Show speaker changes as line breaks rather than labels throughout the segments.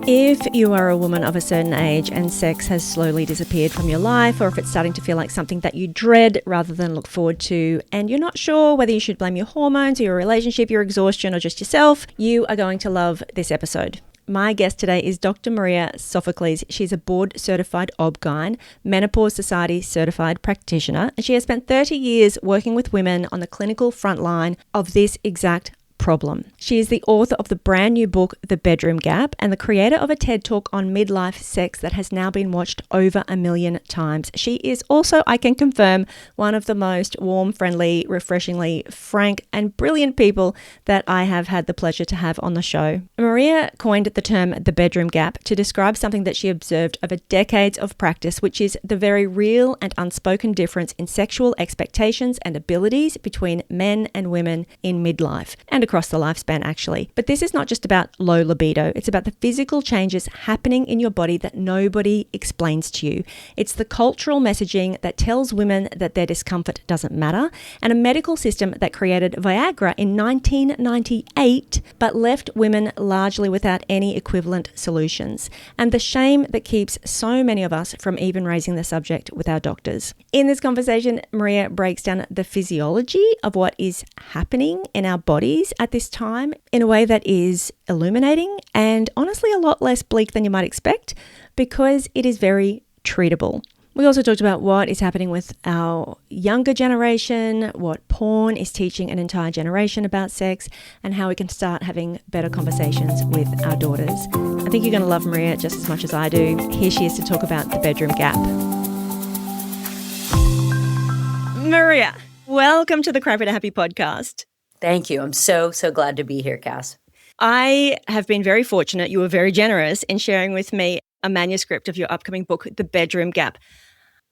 If you are a woman of a certain age and sex has slowly disappeared from your life, or if it's starting to feel like something that you dread rather than look forward to, and you're not sure whether you should blame your hormones or your relationship, your exhaustion, or just yourself, you are going to love this episode. My guest today is Dr. Maria Sophocles. She's a board-certified OB-GYN, Menopause Society certified practitioner, and she has spent 30 years working with women on the clinical front line of this exact problem. She is the author of the brand new book, The Bedroom Gap, and the creator of a TED Talk on midlife sex that has now been watched over 1 million times. She is also, I can confirm, one of the most warm, friendly, refreshingly frank, and brilliant people that I have had the pleasure to have on the show. Maria coined the term the bedroom gap to describe something that she observed over decades of practice, which is the very real and unspoken difference in sexual expectations and abilities between men and women in midlife, and across the lifespan actually. But this is not just about low libido, it's about the physical changes happening in your body that nobody explains to you. It's the cultural messaging that tells women that their discomfort doesn't matter, and a medical system that created Viagra in 1998 but left women largely without any equivalent solutions, and the shame that keeps so many of us from even raising the subject with our doctors. In this conversation, Maria breaks down the physiology of what is happening in our bodies at this time in a way that is illuminating and honestly a lot less bleak than you might expect, because it is very treatable. We also talked about what is happening with our younger generation, what porn is teaching an entire generation about sex, and how we can start having better conversations with our daughters. I think you're going to love Maria just as much as I do. Here she is to talk about the bedroom gap. Maria, welcome to the Crappy to Happy podcast.
Thank you. I'm so glad to be here, Cass.
I have been very fortunate. You were very generous in sharing with me a manuscript of your upcoming book, The Bedroom Gap.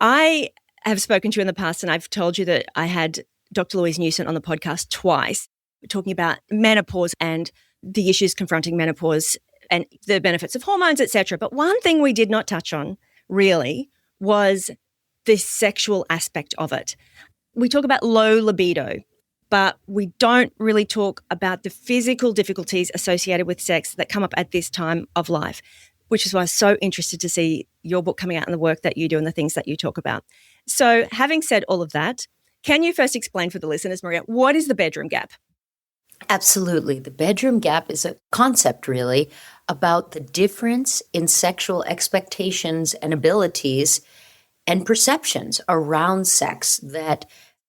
I have spoken to you in the past, and I've told you that I had Dr. Louise Newson on the podcast twice, talking about menopause and the issues confronting menopause and the benefits of hormones, etc. But one thing we did not touch on, really, was the sexual aspect of it. We talk about low libido, but we don't really talk about the physical difficulties associated with sex that come up at this time of life, which is why I'm so interested to see your book coming out and the work that you do and the things that you talk about. So having said all of that, can you first explain for the listeners, Maria, what is the bedroom gap?
Absolutely. The bedroom gap is a concept, really, about the difference in sexual expectations and abilities and perceptions around sex that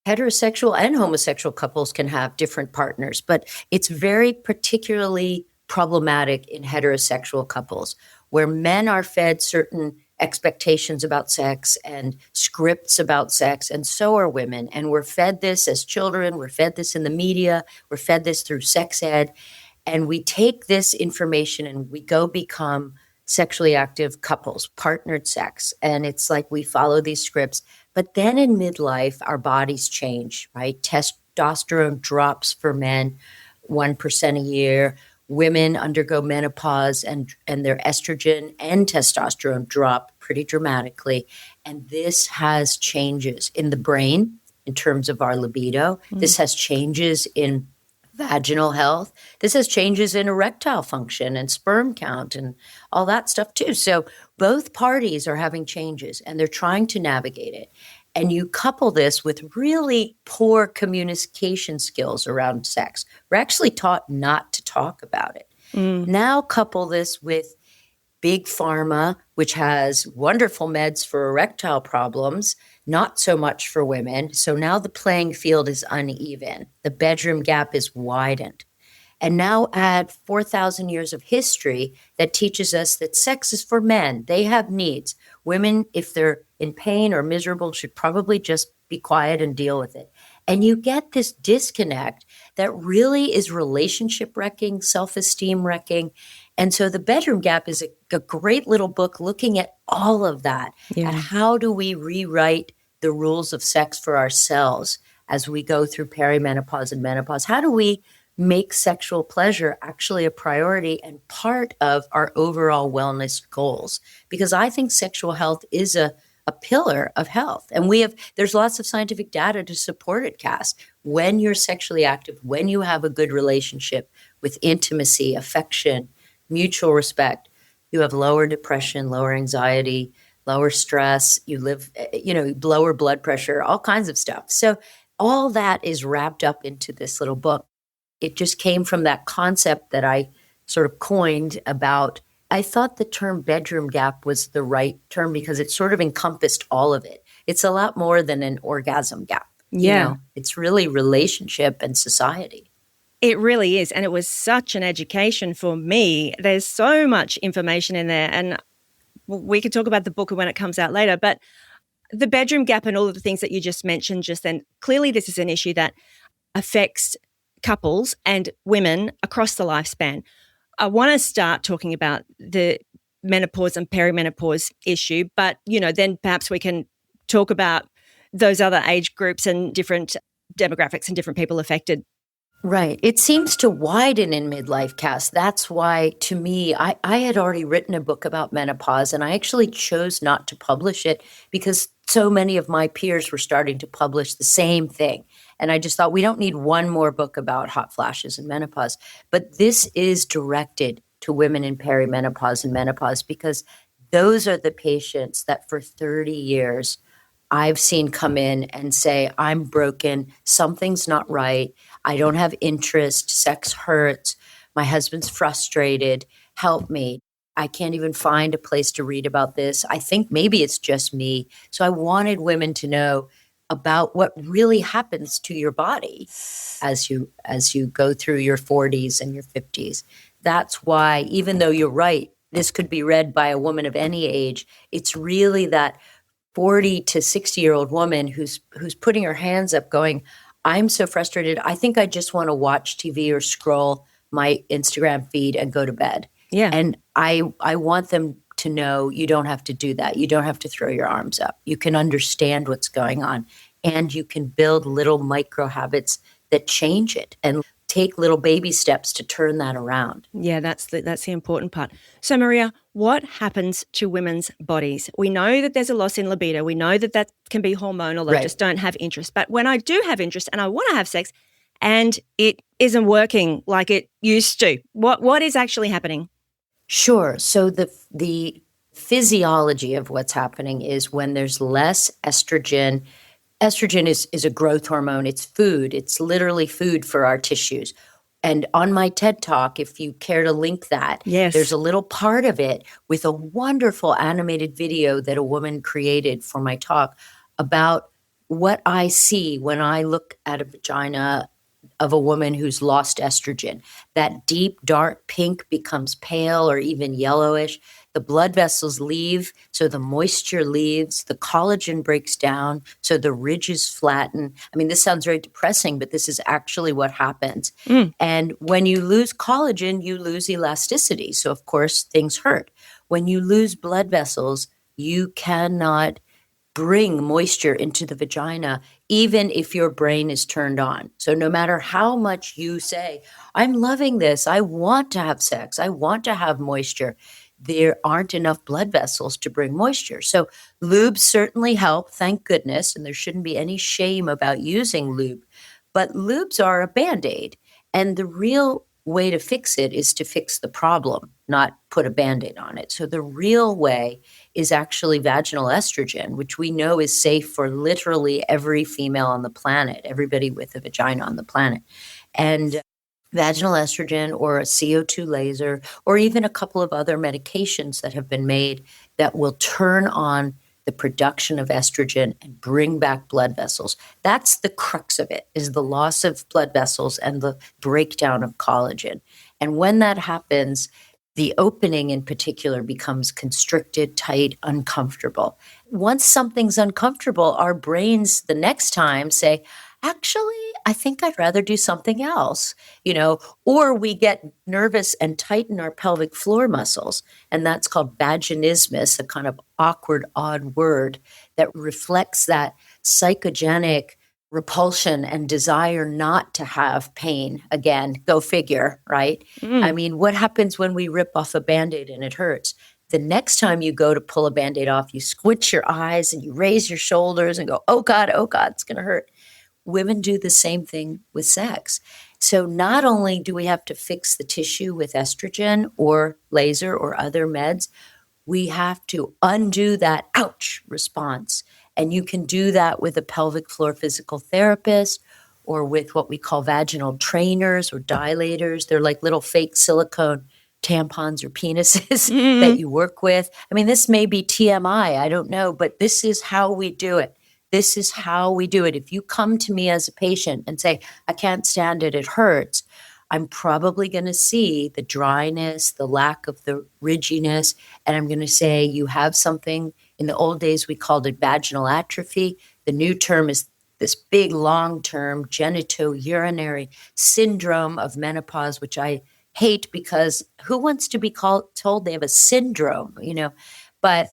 heterosexual and homosexual couples can have different partners, but it's very particularly problematic in heterosexual couples where men are fed certain expectations about sex and scripts about sex, and so are women. And we're fed this as children, we're fed this in the media, we're fed this through sex ed, and we take this information and we go become sexually active couples, partnered sex. And it's like we follow these scripts. But then in midlife, our bodies change, right? Testosterone drops for men 1% a year. Women undergo menopause and their estrogen and testosterone drop pretty dramatically. And this has changes in the brain in terms of our libido. This has changes in vaginal health. This has changes in erectile function and sperm count and all that stuff too. So both parties are having changes and they're trying to navigate it. And you couple this with really poor communication skills around sex. We're actually taught not to talk about it. Now couple this with big pharma, which has wonderful meds for erectile problems, not so much for women. So now the playing field is uneven. The bedroom gap is widened. And now add 4,000 years of history that teaches us that sex is for men. They have needs. Women, if they're in pain or miserable, should probably just be quiet and deal with it. And you get this disconnect that really is relationship wrecking, self-esteem wrecking. And so The Bedroom Gap is a great little book looking at all of that. Yeah. And how do we rewrite the rules of sex for ourselves as we go through perimenopause and menopause? How do we make sexual pleasure actually a priority and part of our overall wellness goals? Because I think sexual health is a pillar of health. And there's lots of scientific data to support it, Cass. When you're sexually active, when you have a good relationship with intimacy, affection, mutual respect, you have lower depression, lower anxiety, lower stress, you live, lower blood pressure, all kinds of stuff. So all that is wrapped up into this little book. It just came from that concept that I sort of coined about. I thought the term bedroom gap was the right term because it sort of encompassed all of it. It's a lot more than an orgasm gap.
Yeah.
It's really relationship and society.
It really is. And it was such an education for me. There's so much information in there. And we could talk about the book when it comes out later. But the bedroom gap and all of the things that you just mentioned just then, clearly this is an issue that affects couples and women across the lifespan. I want to start talking about the menopause and perimenopause issue, but, then perhaps we can talk about those other age groups and different demographics and different people affected.
Right. It seems to widen in midlife, Cass. That's why, to me, I had already written a book about menopause, and I actually chose not to publish it because so many of my peers were starting to publish the same thing. And I just thought, we don't need one more book about hot flashes and menopause. But this is directed to women in perimenopause and menopause because those are the patients that for 30 years I've seen come in and say, I'm broken, something's not right, I don't have interest, sex hurts, my husband's frustrated, help me. I can't even find a place to read about this. I think maybe it's just me. So I wanted women to know about what really happens to your body as you go through your 40s and your 50s. That's why, even though you're right, this could be read by a woman of any age, it's really that 40 to 60-year-old woman who's putting her hands up going, I'm so frustrated. I think I just want to watch TV or scroll my Instagram feed and go to bed.
Yeah.
And I want them to know you don't have to do that. You don't have to throw your arms up. You can understand what's going on, and you can build little micro habits that change it and take little baby steps to turn that around.
Yeah, that's the important part. So, Maria, what happens to women's bodies? We know that there's a loss in libido. We know that can be hormonal. I just don't have interest. But when I do have interest and I want to have sex and it isn't working like it used to, what is actually happening?
Sure. So the physiology of what's happening is when there's less estrogen. Estrogen is a growth hormone. It's food. It's literally food for our tissues. And on my TED Talk, if you care to link that,
yes,
there's a little part of it with a wonderful animated video that a woman created for my talk about what I see when I look at a vagina of a woman who's lost estrogen. That deep, dark pink becomes pale or even yellowish. The blood vessels leave, so the moisture leaves, the collagen breaks down, so the ridges flatten. I mean, this sounds very depressing, but this is actually what happens. And when you lose collagen, you lose elasticity. So, of course, things hurt. When you lose blood vessels, you cannot bring moisture into the vagina, even if your brain is turned on. So no matter how much you say, I'm loving this, I want to have sex, I want to have moisture, there aren't enough blood vessels to bring moisture. So lubes certainly help, thank goodness, and there shouldn't be any shame about using lube. But lubes are a Band-Aid, and the real way to fix it is to fix the problem, not put a Band-Aid on it. So the real way is actually vaginal estrogen, which we know is safe for literally every female on the planet, everybody with a vagina on the planet. And vaginal estrogen or a CO2 laser or even a couple of other medications that have been made that will turn on the production of estrogen and bring back blood vessels. That's the crux of it, is the loss of blood vessels and the breakdown of collagen. And when that happens, the opening in particular becomes constricted, tight, uncomfortable. Once something's uncomfortable, our brains the next time say, actually, I think I'd rather do something else, or we get nervous and tighten our pelvic floor muscles. And that's called vaginismus, a kind of awkward, odd word that reflects that psychogenic repulsion and desire not to have pain. Again, go figure, right? I mean, what happens when we rip off a Band-Aid and it hurts? The next time you go to pull a Band-Aid off, you squint your eyes and you raise your shoulders and go, oh God, it's going to hurt. Women do the same thing with sex. So not only do we have to fix the tissue with estrogen or laser or other meds, we have to undo that ouch response. And you can do that with a pelvic floor physical therapist or with what we call vaginal trainers or dilators. They're like little fake silicone tampons or penises that you work with. I mean, this may be TMI, I don't know, but this is how we do it. This is how we do it. If you come to me as a patient and say, I can't stand it, it hurts, I'm probably going to see the dryness, the lack of the ridginess, and I'm going to say you have something. In the old days, we called it vaginal atrophy. The new term is this big, long-term genitourinary syndrome of menopause, which I hate because who wants to be told they have a syndrome, But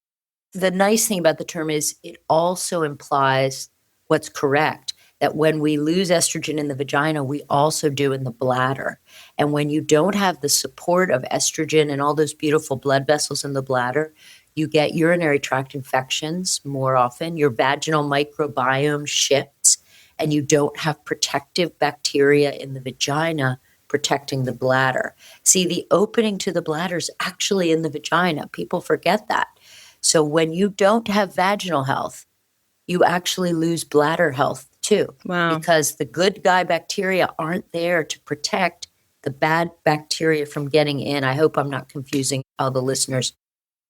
the nice thing about the term is it also implies what's correct, that when we lose estrogen in the vagina, we also do in the bladder. And when you don't have the support of estrogen and all those beautiful blood vessels in the bladder, you get urinary tract infections more often. Your vaginal microbiome shifts, and you don't have protective bacteria in the vagina protecting the bladder. See, the opening to the bladder is actually in the vagina. People forget that. So when you don't have vaginal health, you actually lose bladder health too.
Wow.
Because the good guy bacteria aren't there to protect the bad bacteria from getting in. I hope I'm not confusing all the listeners.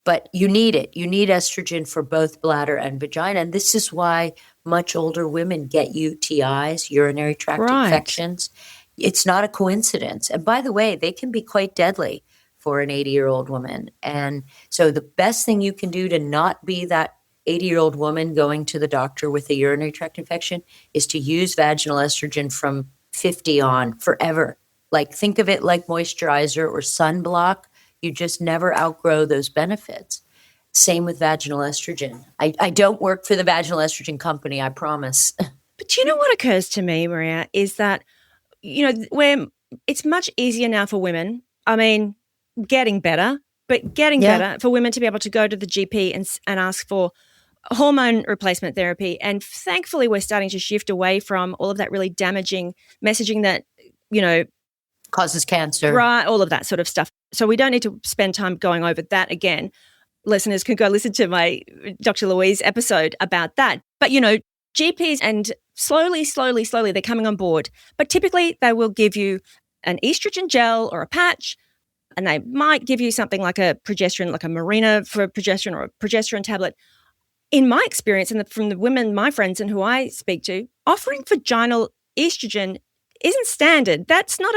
But you need it. You need estrogen for both bladder and vagina. And this is why much older women get UTIs, urinary tract infections. It's not a coincidence. And by the way, they can be quite deadly for an 80-year-old woman. And so the best thing you can do to not be that 80-year-old woman going to the doctor with a urinary tract infection is to use vaginal estrogen from 50 on forever. Like, think of it like moisturizer or sunblock. You just never outgrow those benefits. Same with vaginal estrogen. I don't work for the vaginal estrogen company, I promise.
But you know what occurs to me, Maria, is that, it's much easier now for women. I mean, getting better for women to be able to go to the GP and ask for hormone replacement therapy. And thankfully, we're starting to shift away from all of that really damaging messaging that,
causes cancer.
Right, all of that sort of stuff. So we don't need to spend time going over that again. Listeners can go listen to my Dr. Louise episode about that. But, GPs, and slowly, they're coming on board. But typically, they will give you an estrogen gel or a patch, and they might give you something like a progesterone, like a Mirena for progesterone or a progesterone tablet. In my experience, and from the women, my friends and who I speak to, offering vaginal estrogen isn't standard. That's not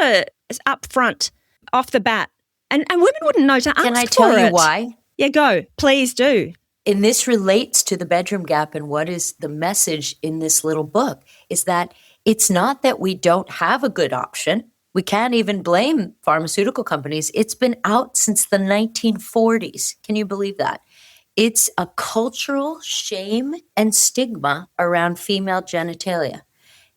it's upfront, off the bat. And women wouldn't know to ask for it.
Can I tell you why?
Yeah, go. Please do.
And this relates to the bedroom gap, and what is the message in this little book is that it's not that we don't have a good option. We can't even blame pharmaceutical companies. It's been out since the 1940s. Can you believe that? It's a cultural shame and stigma around female genitalia.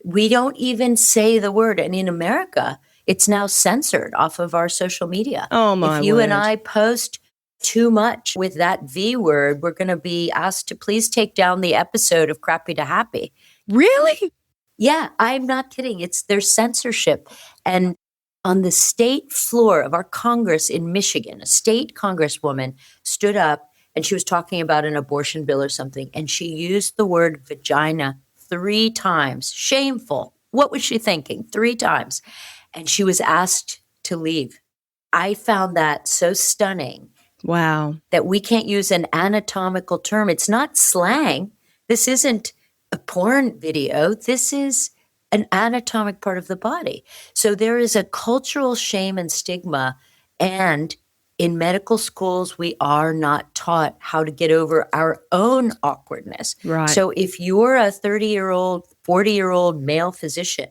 We don't even say the word. And in America, it's now censored off of our social media.
Oh, my
If you
word.
and I post too much with that V word, we're going to be asked to please take down the episode of Crappy to Happy.
Really?
Yeah, I'm not kidding. There's censorship. And on the state floor of our Congress in Michigan, a state congresswoman stood up and she was talking about an abortion bill or something, and she used the word vagina 3 times. Shameful. What was she thinking? 3 times. And she was asked to leave. I found that so stunning.
Wow.
That we can't use an anatomical term. It's not slang. This isn't a porn video. This is an anatomic part of the body. So there is a cultural shame and stigma, and in medical schools, we are not taught how to get over our own awkwardness.
Right.
So if you're a 30-year-old, 40-year-old male physician,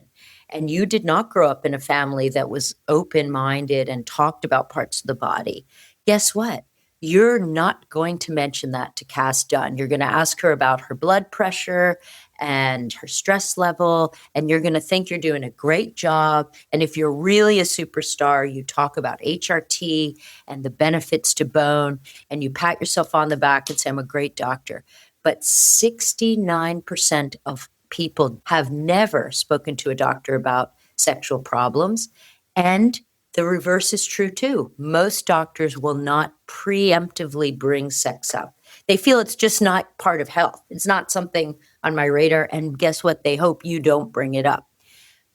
and you did not grow up in a family that was open-minded and talked about parts of the body, guess what? You're not going to mention that to Cass Dunn. You're going to ask her about her blood pressure and her stress level, and you're going to think you're doing a great job. And if you're really a superstar, you talk about HRT and the benefits to bone, and you pat yourself on the back and say, I'm a great doctor. But 69% of people have never spoken to a doctor about sexual problems. And the reverse is true too. Most doctors will not preemptively bring sex up. They feel it's just not part of health. It's not something on my radar. And guess what? They hope you don't bring it up.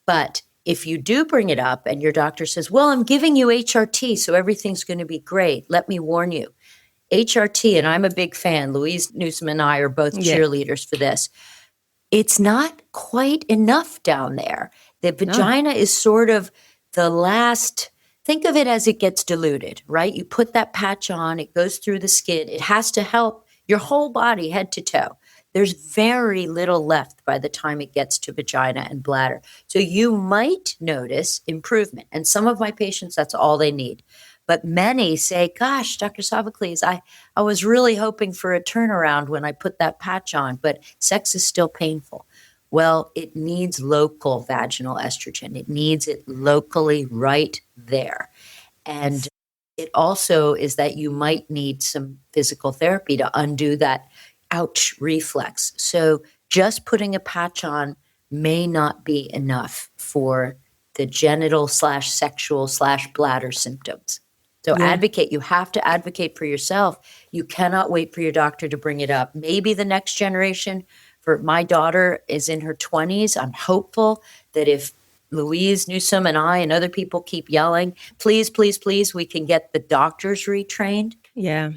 But if you do bring it up and your doctor says, well, I'm giving you HRT, so everything's going to be great. Let me warn you. HRT, and I'm a big fan. Louise Newsom and I are both cheerleaders for this. It's not quite enough down there. The vagina is sort of the last, think of it as it gets diluted, right? You put that patch on, it goes through the skin. It has to help your whole body head to toe. There's very little left by the time it gets to vagina and bladder. So you might notice improvement. And some of my patients, that's all they need. But many say, gosh, Dr. Sophocles, I was really hoping for a turnaround when I put that patch on, but sex is still painful. Well, it needs local vaginal estrogen. It needs it locally right there. And it also is that you might need some physical therapy to undo that ouch reflex. So just putting a patch on may not be enough for the genital / sexual / bladder symptoms. So advocate. You have to advocate for yourself. You cannot wait for your doctor to bring it up. Maybe the next generation. For my daughter is in her 20s. I'm hopeful that if Louise Newsom and I and other people keep yelling, please, please, please, we can get the doctors retrained.
Yeah.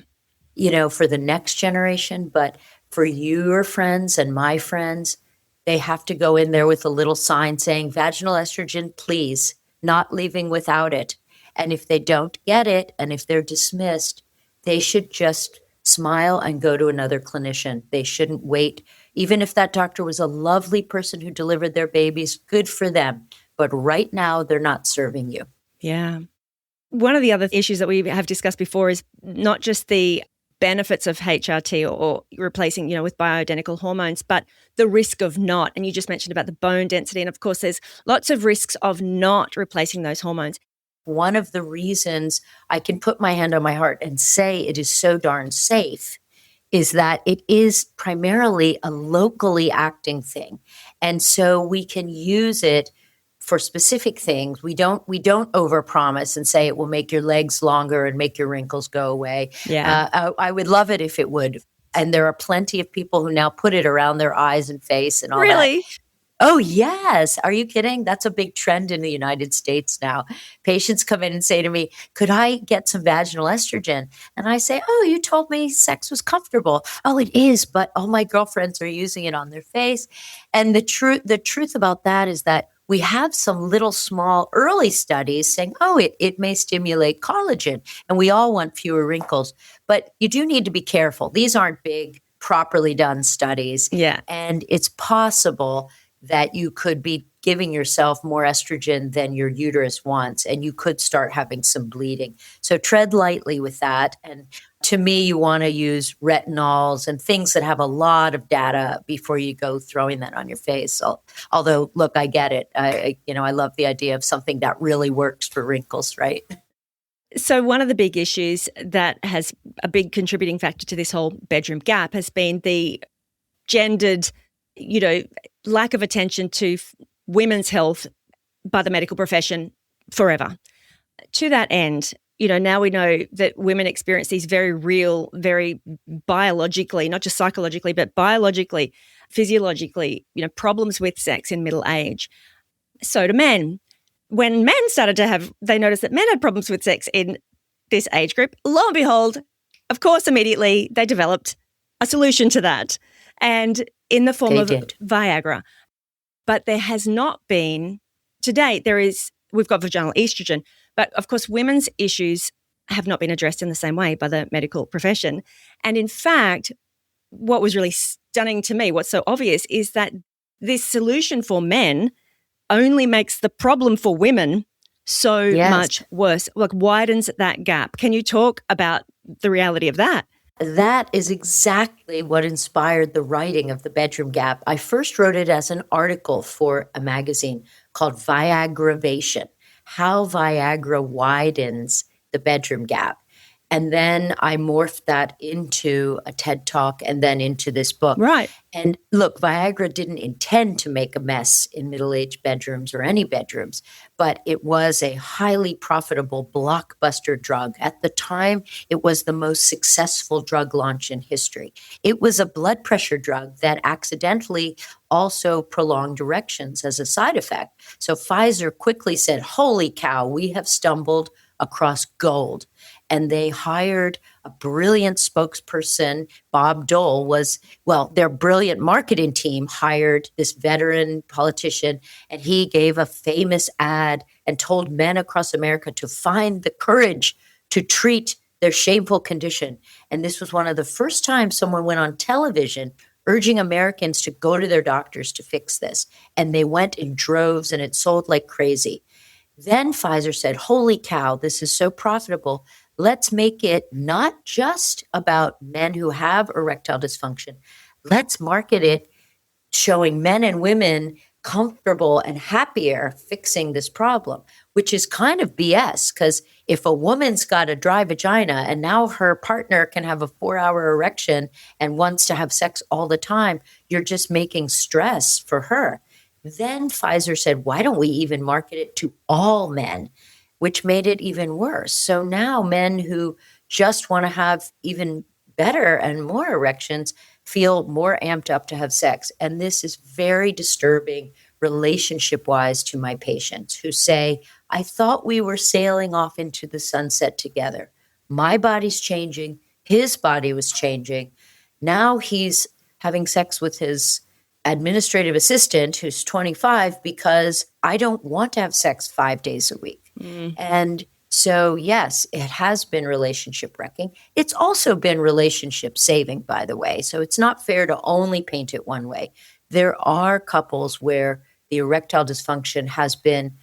For the next generation. But for your friends and my friends, they have to go in there with a little sign saying, vaginal estrogen, please, not leaving without it. And if they don't get it, and if they're dismissed, they should just smile and go to another clinician. They shouldn't wait. Even if that doctor was a lovely person who delivered their babies, good for them. But right now, they're not serving you.
Yeah. One of the other issues that we have discussed before is not just the benefits of HRT or replacing, with bioidentical hormones, but the risk of not. And you just mentioned about the bone density. And of course, there's lots of risks of not replacing those hormones.
One of the reasons I can put my hand on my heart and say it is so darn safe is that it is primarily a locally acting thing. And so we can use it for specific things. We don't overpromise and say it will make your legs longer and make your wrinkles go away.
Yeah.
I would love it if it would. And there are plenty of people who now put it around their eyes and face and all that.
Really?
Oh, yes. Are you kidding? That's a big trend in the United States now. Patients come in and say to me, could I get some vaginal estrogen? And I say, oh, you told me sex was comfortable. Oh, it is, but all my girlfriends are using it on their face. And the truth about that is that we have some little small early studies saying, oh, it may stimulate collagen, and we all want fewer wrinkles. But you do need to be careful. These aren't big, properly done studies.
Yeah.
And it's possible that you could be giving yourself more estrogen than your uterus wants, and you could start having some bleeding. So tread lightly with that. And to me, you want to use retinols and things that have a lot of data before you go throwing that on your face. So, although, look, I get it. I love the idea of something that really works for wrinkles, right?
So one of the big issues that has a big contributing factor to this whole bedroom gap has been the gendered, lack of attention to women's health by the medical profession forever. To that end, now we know that women experience these very real, very biologically, not just psychologically, but biologically, physiologically, problems with sex in middle age. So do men. When men started they noticed that men had problems with sex in this age group. Lo and behold, of course, immediately they developed a solution to that. And in the form of Viagra. But there has not been, to date, we've got vaginal estrogen, but of course women's issues have not been addressed in the same way by the medical profession. And in fact, what was really stunning to me, what's so obvious, is that this solution for men only makes the problem for women so much worse, widens that gap. Can you talk about the reality of that?
That is exactly what inspired the writing of The Bedroom Gap. I first wrote it as an article for a magazine called Viagravation, How Viagra Widens the Bedroom Gap. And then I morphed that into a TED Talk and then into this book.
Right.
And look, Viagra didn't intend to make a mess in middle-aged bedrooms or any bedrooms, but it was a highly profitable blockbuster drug. At the time, it was the most successful drug launch in history. It was a blood pressure drug that accidentally also prolonged erections as a side effect. So Pfizer quickly said, holy cow, we have stumbled across gold. And they hired a brilliant spokesperson. Bob Dole their brilliant marketing team hired this veteran politician, and he gave a famous ad and told men across America to find the courage to treat their shameful condition. And this was one of the first times someone went on television urging Americans to go to their doctors to fix this. And they went in droves, and it sold like crazy. Then Pfizer said, holy cow, this is so profitable. Let's make it not just about men who have erectile dysfunction. Let's market it showing men and women comfortable and happier fixing this problem, which is kind of BS, because if a woman's got a dry vagina and now her partner can have a 4-hour erection and wants to have sex all the time, you're just making stress for her. Then Pfizer said, why don't we even market it to all men, which made it even worse. So now men who just want to have even better and more erections feel more amped up to have sex. And this is very disturbing relationship-wise to my patients who say, I thought we were sailing off into the sunset together. My body's changing. His body was changing. Now he's having sex with his administrative assistant who's 25 because I don't want to have sex 5 days a week. And so, yes, it has been relationship wrecking. It's also been relationship saving, by the way. So it's not fair to only paint it one way. There are couples where the erectile dysfunction has been,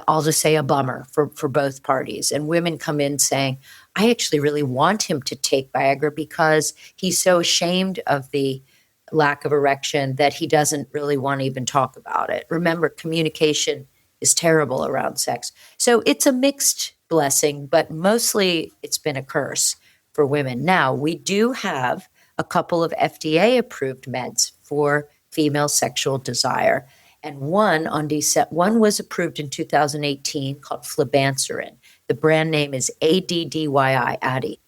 I'll just say, a bummer for both parties. And women come in saying, I actually really want him to take Viagra because he's so ashamed of the lack of erection that he doesn't really want to even talk about it. Remember, communication is terrible around sex. So it's a mixed blessing, but mostly it's been a curse for women. Now, we do have a couple of FDA-approved meds for female sexual desire. And one was approved in 2018 called flibanserin. The brand name is ADDYI, Addy.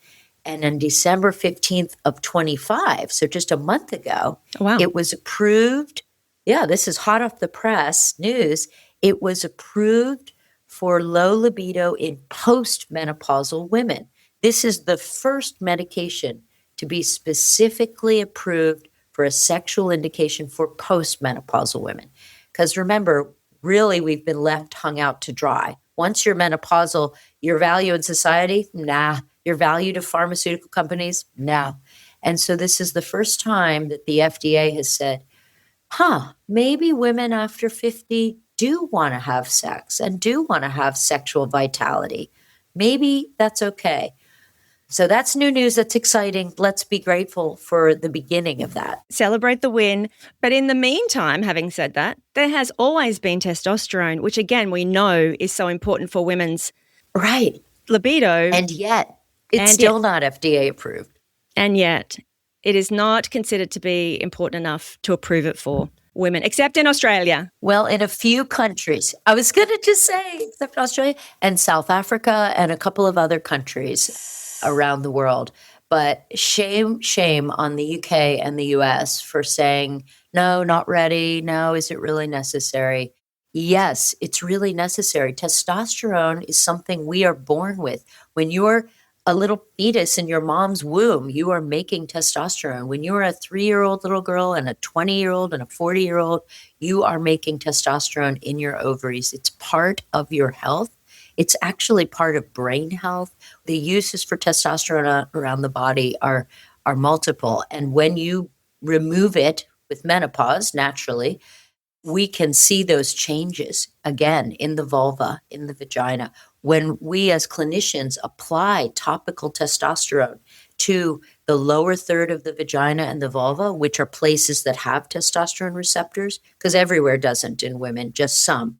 And on December 15th of 25, so just a month ago,
wow,
it was approved. Yeah, this is hot off the press news. It was approved for low libido in postmenopausal women. This is the first medication to be specifically approved for a sexual indication for postmenopausal women. Because remember, really, we've been left hung out to dry. Once you're menopausal, your value in society? Nah. Your value to pharmaceutical companies? No. And so this is the first time that the FDA has said, maybe women after 50 do want to have sex and do want to have sexual vitality. Maybe that's okay. So that's new news. That's exciting. Let's be grateful for the beginning of that.
Celebrate the win. But in the meantime, having said that, there has always been testosterone, which again, we know is so important for women's libido.
And yet, it's still not FDA approved.
And yet, it is not considered to be important enough to approve it for women, except in Australia.
Well, in a few countries. I was going to just say, except Australia and South Africa and a couple of other countries around the world. But shame on the UK and the US for saying, no, not ready. No, is it really necessary? Yes, it's really necessary. Testosterone is something we are born with. When you're a little fetus in your mom's womb, you are making testosterone. When you're a 3-year-old little girl and a 20-year-old and a 40-year-old, you are making testosterone in your ovaries. It's part of your health. It's actually part of brain health. The uses for testosterone around the body are multiple. And when you remove it with menopause, naturally, we can see those changes again in the vulva, in the vagina. When we as clinicians apply topical testosterone to the lower third of the vagina and the vulva, which are places that have testosterone receptors, because everywhere doesn't in women, just some,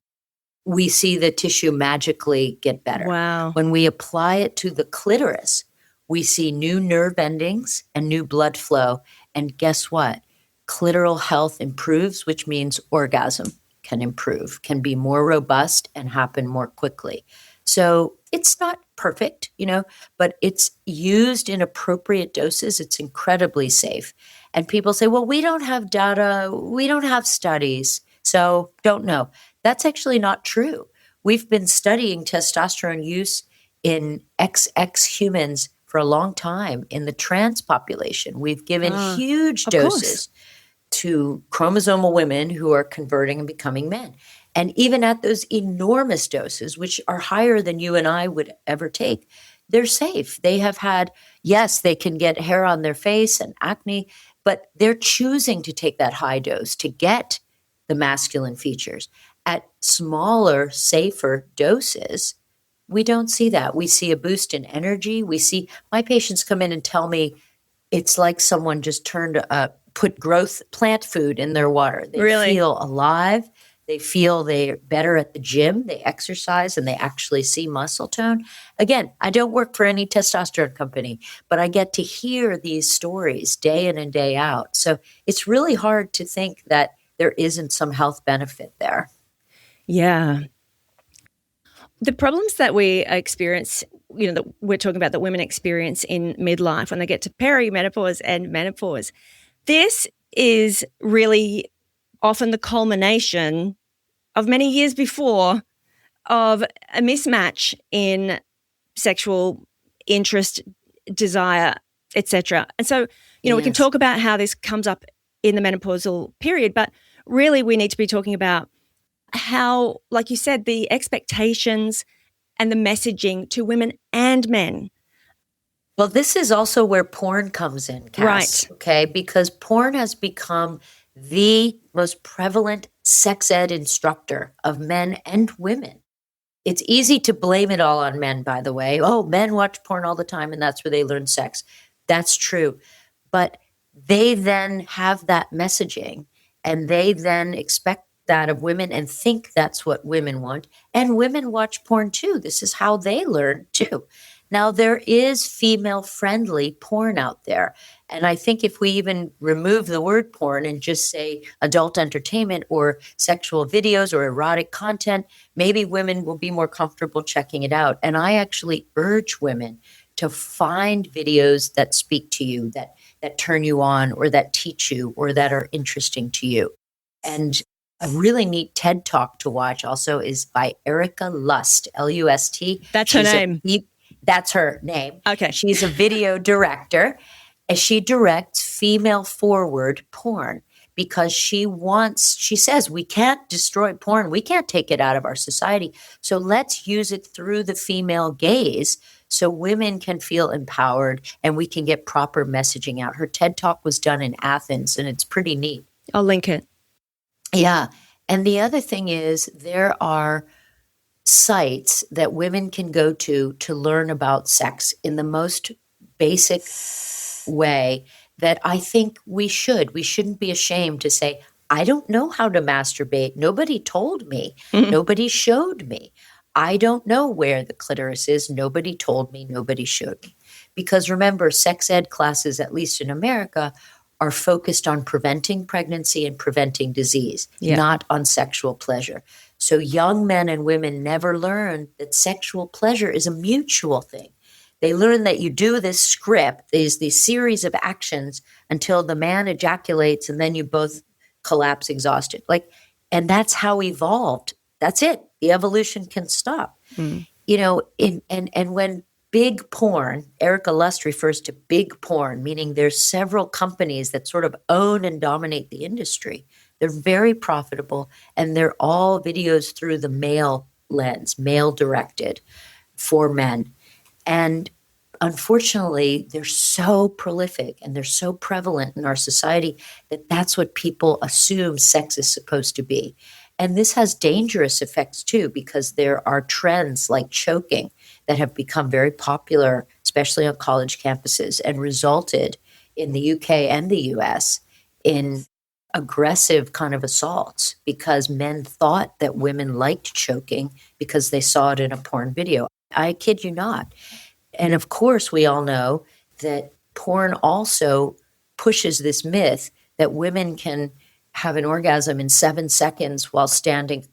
we see the tissue magically get better.
Wow.
When we apply it to the clitoris, we see new nerve endings and new blood flow. And guess what? Clitoral health improves, which means orgasm can improve, can be more robust and happen more quickly. So it's not perfect, but it's used in appropriate doses. It's incredibly safe. And people say, well, we don't have data, we don't have studies, so don't know. That's actually not true. We've been studying testosterone use in XX humans for a long time in the trans population. We've given huge doses to chromosomal women who are converting and becoming men. And even at those enormous doses, which are higher than you and I would ever take, they're safe. They have had, yes, they can get hair on their face and acne, but they're choosing to take that high dose to get the masculine features. At smaller, safer doses, we don't see that. We see a boost in energy. We see my patients come in and tell me it's like someone just put growth plant food in their water. They feel alive. They feel they're better at the gym. They exercise and they actually see muscle tone. Again, I don't work for any testosterone company, but I get to hear these stories day in and day out. So it's really hard to think that there isn't some health benefit there.
Yeah. The problems that we experience, that we're talking about that women experience in midlife when they get to perimenopause and menopause, this is really often the culmination of many years before of a mismatch in sexual interest, desire, etc. And so, we can talk about how this comes up in the menopausal period, but really we need to be talking about how, like you said, the expectations and the messaging to women and men.
Well, this is also where porn comes in, Cass,
right?
Okay, because porn has become the most prevalent sex ed instructor of men and women. It's easy to blame it all on men, by the way. Oh, men watch porn all the time and that's where they learn sex. That's true. But they then have that messaging and they then expect that of women and think that's what women want. And women watch porn too. This is how they learn too. Now, there is female-friendly porn out there. And I think if we even remove the word porn and just say adult entertainment or sexual videos or erotic content, maybe women will be more comfortable checking it out. And I actually urge women to find videos that speak to you, that turn you on or that teach you or that are interesting to you. And a really neat TED Talk to watch also is by Erica Lust, Lust.
That's her name.
That's her name.
Okay.
She's a video director, and she directs female-forward porn because she says, we can't destroy porn. We can't take it out of our society. So let's use it through the female gaze so women can feel empowered and we can get proper messaging out. Her TED Talk was done in Athens, and it's pretty neat.
I'll link it.
Yeah. And the other thing is there are sites that women can go to learn about sex in the most basic way that I think we shouldn't be ashamed to say, I don't know how to masturbate. Nobody told me. Mm-hmm. Nobody showed me. I don't know where the clitoris is. Nobody told me. Nobody showed me. Because remember, sex ed classes, at least in America, are focused on preventing pregnancy and preventing disease, not on sexual pleasure. So young men and women never learn that sexual pleasure is a mutual thing. They learn that you do this script, these series of actions until the man ejaculates and then you both collapse exhausted. And that's how we evolved. That's it. The evolution can stop. Mm. And when big porn, Erica Lust refers to big porn, meaning there's several companies that sort of own and dominate the industry. They're very profitable, and they're all videos through the male lens, male-directed for men. And unfortunately, they're so prolific and they're so prevalent in our society that that's what people assume sex is supposed to be. And this has dangerous effects too, because there are trends like choking that have become very popular, especially on college campuses, and resulted in the UK and the US in aggressive kind of assaults because men thought that women liked choking because they saw it in a porn video. I kid you not. And of course, we all know that porn also pushes this myth that women can have an orgasm in 7 seconds while standing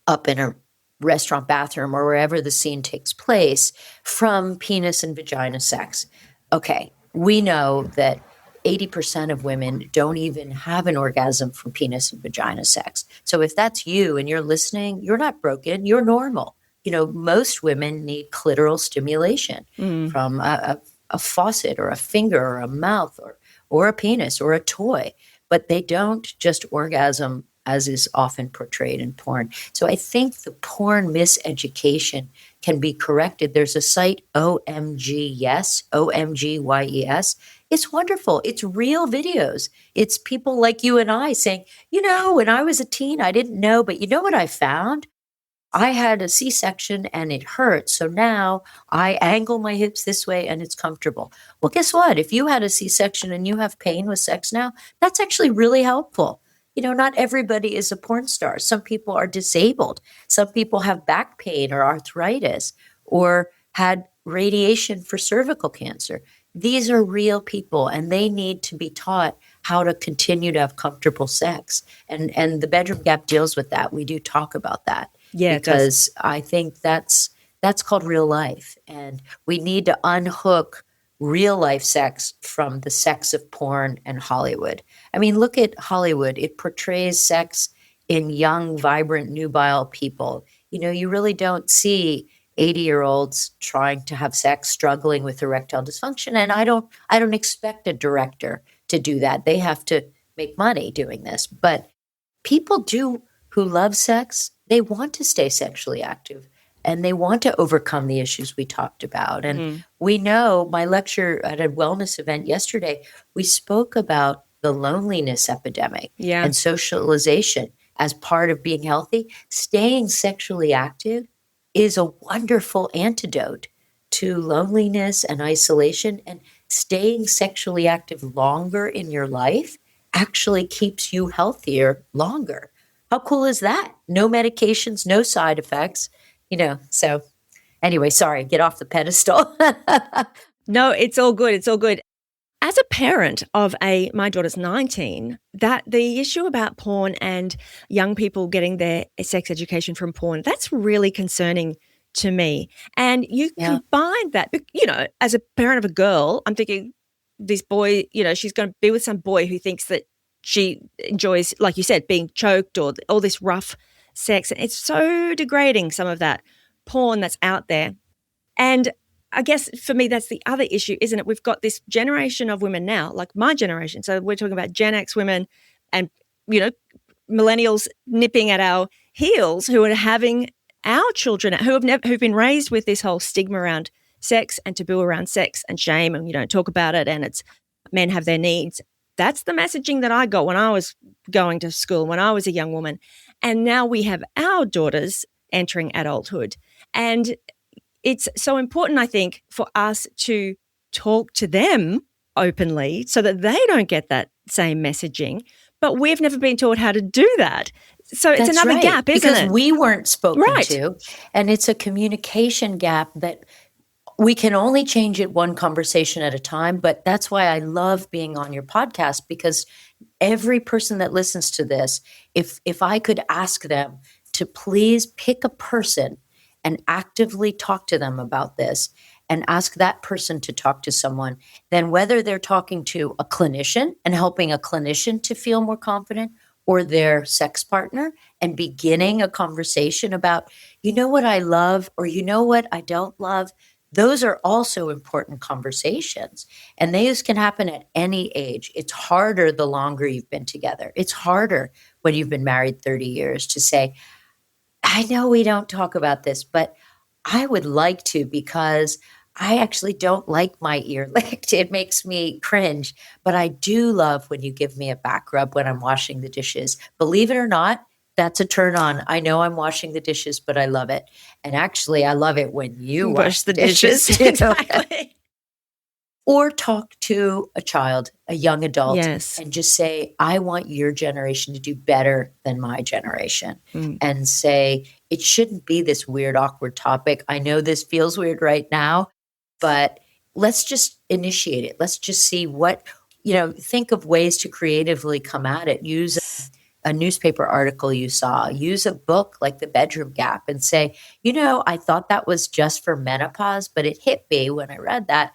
up in a restaurant bathroom or wherever the scene takes place from penis and vagina sex. Okay, we know that 80% of women don't even have an orgasm from penis and vagina sex. So if that's you and you're listening, you're not broken, you're normal. Most women need clitoral stimulation from a faucet or a finger or a mouth or a penis or a toy, but they don't just orgasm as is often portrayed in porn. So I think the porn miseducation can be corrected. There's a site, OMG Yes, OMGYES. It's wonderful. It's real videos. It's people like you and I saying, when I was a teen, I didn't know, but you know what I found? I had a C-section and it hurt. So now I angle my hips this way and it's comfortable. Well, guess what? If you had a C-section and you have pain with sex now, that's actually really helpful. Not everybody is a porn star. Some people are disabled. Some people have back pain or arthritis or had radiation for cervical cancer. These are real people and they need to be taught how to continue to have comfortable sex. And the bedroom gap deals with that. We do talk about that.
Yeah,
because I think that's called real life. And we need to unhook real life sex from the sex of porn and Hollywood. I mean, look at Hollywood. It portrays sex in young, vibrant, nubile people. You really don't see 80-year-olds trying to have sex, struggling with erectile dysfunction. And I don't expect a director to do that. They have to make money doing this. But people who love sex, they want to stay sexually active and they want to overcome the issues we talked about. And we know, my lecture at a wellness event yesterday, we spoke about the loneliness epidemic and socialization as part of being healthy. Staying sexually active is a wonderful antidote to loneliness and isolation. And staying sexually active longer in your life actually keeps you healthier longer. How cool is that? No medications, no side effects, so anyway, sorry, get off the pedestal.
No, it's all good. It's all good. As a parent of my daughter's 19, that the issue about porn and young people getting their sex education from porn, that's really concerning to me. And you combine that, as a parent of a girl, I'm thinking this boy, she's going to be with some boy who thinks that she enjoys, like you said, being choked or all this rough sex. And it's so degrading, some of that porn that's out there. And I guess for me, that's the other issue, isn't it? We've got this generation of women now, like my generation. So we're talking about Gen X women and, millennials nipping at our heels who are having our children who've been raised with this whole stigma around sex and taboo around sex and shame, and you don't talk about it, and it's men have their needs. That's the messaging that I got when I was going to school, when I was a young woman. And now we have our daughters entering adulthood. And it's so important, I think, for us to talk to them openly so that they don't get that same messaging. But we've never been taught how to do that. So it's another gap, isn't it?
Because we weren't spoken to. And it's a communication gap that we can only change it one conversation at a time. But that's why I love being on your podcast, because every person that listens to this, if I could ask them to please pick a person and actively talk to them about this and ask that person to talk to someone, then whether they're talking to a clinician and helping a clinician to feel more confident, or their sex partner and beginning a conversation about, what I love, or what I don't love. Those are also important conversations. And those can happen at any age. It's harder the longer you've been together. It's harder when you've been married 30 years to say, I know we don't talk about this, but I would like to, because I actually don't like my ear licked. It makes me cringe. But I do love when you give me a back rub when I'm washing the dishes. Believe it or not, that's a turn on. I know I'm washing the dishes, but I love it. And actually, I love it when you wash the dishes.
Exactly.
Or talk to a child, a young adult,
yes,
and just say, I want your generation to do better than my generation. And say, it shouldn't be this weird, awkward topic. I know this feels weird right now, but let's just initiate it. Let's just see think of ways to creatively come at it. Use a newspaper article you saw, use a book like The Bedroom Gap and say, I thought that was just for menopause, but it hit me when I read that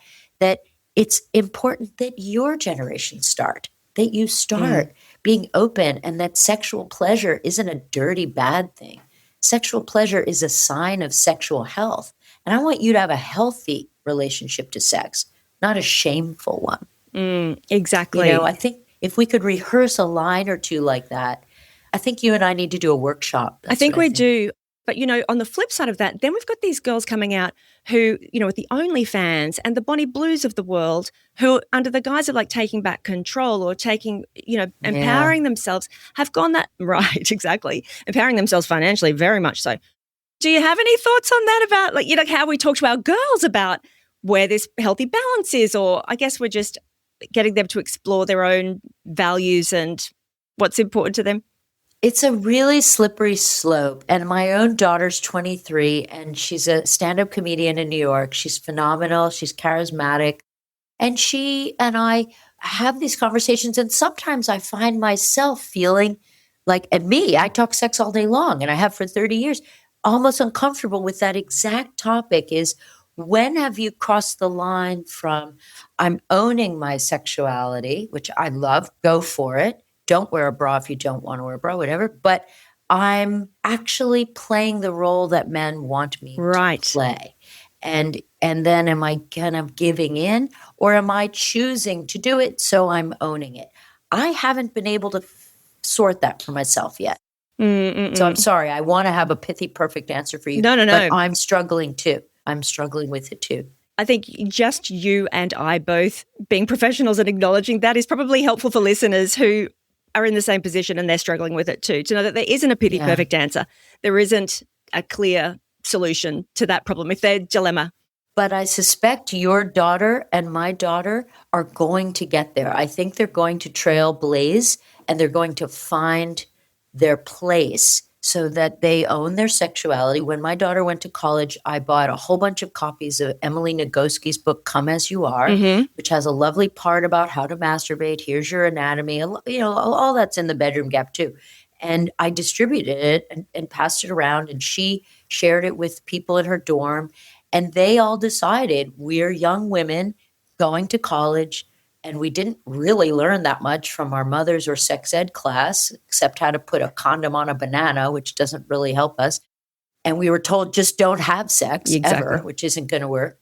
it's important that your generation start, that you start being open, and that sexual pleasure isn't a dirty, bad thing. Sexual pleasure is a sign of sexual health. And I want you to have a healthy relationship to sex, not a shameful one.
Exactly.
I think if we could rehearse a line or two like that, I think you and I need to do a workshop.
I think we do. But, on the flip side of that, then we've got these girls coming out who, with the OnlyFans and the Bonnie Blues of the world, who under the guise of like taking back control or taking, empowering themselves, have gone that, right, exactly, empowering themselves financially, very much so. Do you have any thoughts on that about how we talk to our girls about where this healthy balance is? Or I guess we're just getting them to explore their own values and what's important to them?
It's a really slippery slope. And my own daughter's 23 and she's a stand-up comedian in New York. She's phenomenal. She's charismatic. And she and I have these conversations. And sometimes I find myself feeling like, and me, I talk sex all day long and I have for 30 years, almost uncomfortable with that exact topic is, when have you crossed the line from I'm owning my sexuality, which I love, go for it. Don't wear a bra if you don't want to wear a bra, whatever. But I'm actually playing the role that men want me to play. And then am I kind of giving in, or am I choosing to do it so I'm owning it? I haven't been able to sort that for myself yet. So I'm sorry. I want to have a pithy, perfect answer for you.
No.
But I'm struggling too. I'm struggling with it too.
I think just you and I both being professionals and acknowledging that is probably helpful for listeners who are in the same position and they're struggling with it too, to know that there isn't a pithy perfect answer. There isn't a clear solution to that problem, if their dilemma.
But I suspect your daughter and my daughter are going to get there. I think they're going to trailblaze and they're going to find their place so that they own their sexuality. When my daughter went to college, I bought a whole bunch of copies of Emily Nagoski's book, Come As You Are, which has a lovely part about how to masturbate. Here's your anatomy. All that's in The Bedroom Gap too. And I distributed it and passed it around, and she shared it with people in her dorm. And they all decided, we're young women going to college, and we didn't really learn that much from our mothers or sex ed class, except how to put a condom on a banana, which doesn't really help us. And we were told, just don't have sex ever, which isn't going to work.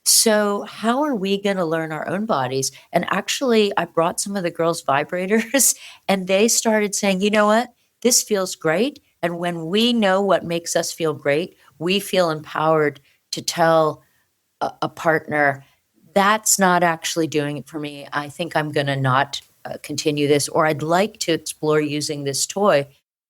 So how are we going to learn our own bodies? And actually, I brought some of the girls' vibrators, and they started saying, you know what? This feels great. And when we know what makes us feel great, we feel empowered to tell a partner, that's not actually doing it for me. I think I'm going to not continue this, or I'd like to explore using this toy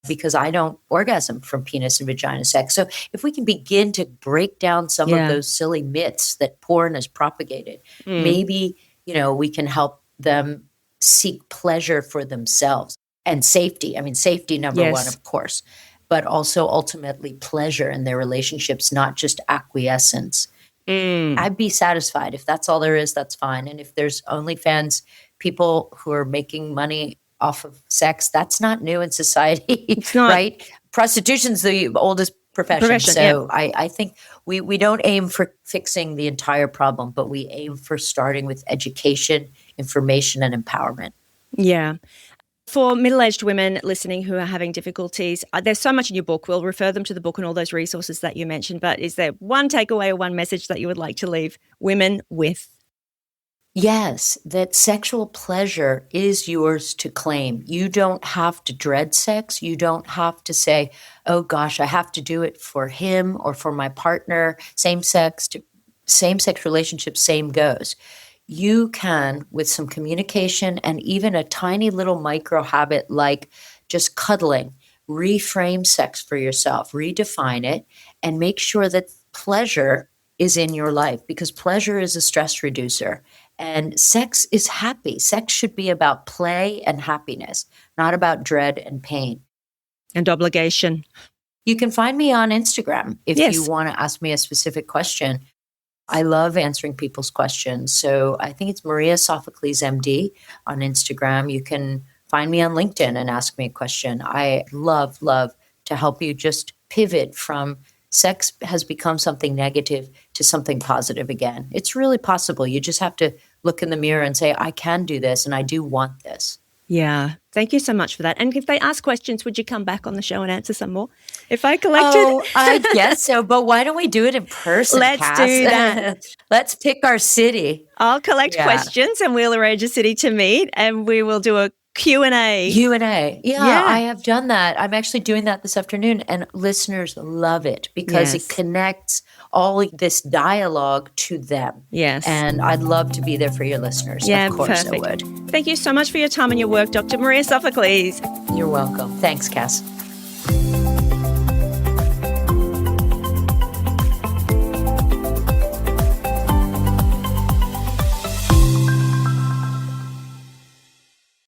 because I don't orgasm from penis and vagina sex. So if we can begin to break down some of those silly myths that porn has propagated, maybe, we can help them seek pleasure for themselves and safety. I mean, safety number one, of course, but also ultimately pleasure in their relationships, not just acquiescence. I'd be satisfied. If that's all there is, that's fine. And if there's OnlyFans people who are making money off of sex, that's not new in society. It's not. Right? Prostitution's the oldest profession. So I think we don't aim for fixing the entire problem, but we aim for starting with education, information, and empowerment.
Yeah. For middle-aged women listening who are having difficulties, there's so much in your book. We'll refer them to the book and all those resources that you mentioned. But is there one takeaway or one message that you would like to leave women with?
Yes, that sexual pleasure is yours to claim. You don't have to dread sex. You don't have to say, oh gosh, I have to do it for him or for my partner. Same-sex relationships, same goes. You can, with some communication and even a tiny little micro habit like just cuddling, reframe sex for yourself, redefine it, and make sure that pleasure is in your life, because pleasure is a stress reducer. And sex is happy. Sex should be about play and happiness, not about dread and pain.
And obligation.
You can find me on Instagram if you want to ask me a specific question. I love answering people's questions. So I think it's Maria Sophocles, MD on Instagram. You can find me on LinkedIn and ask me a question. I love to help you just pivot from sex has become something negative to something positive again. It's really possible. You just have to look in the mirror and say, I can do this and I do want this.
Yeah. Thank you so much for that. And if they ask questions, would you come back on the show and answer some more? If I collected?
Oh, I guess so. But why don't we do it in person,
Let's
Cass?
do that.
Let's pick our city.
I'll collect questions and we'll arrange a city to meet and we will do a Q&A.
Q&A. Yeah, I have done that. I'm actually doing that this afternoon, and listeners love it because it connects all this dialogue to them.
Yes.
And I'd love to be there for your listeners.
Yeah,
of course
perfect.
I would.
Thank you so much for your time and your work, Dr. Maria Sophocles.
You're welcome. Thanks, Cass.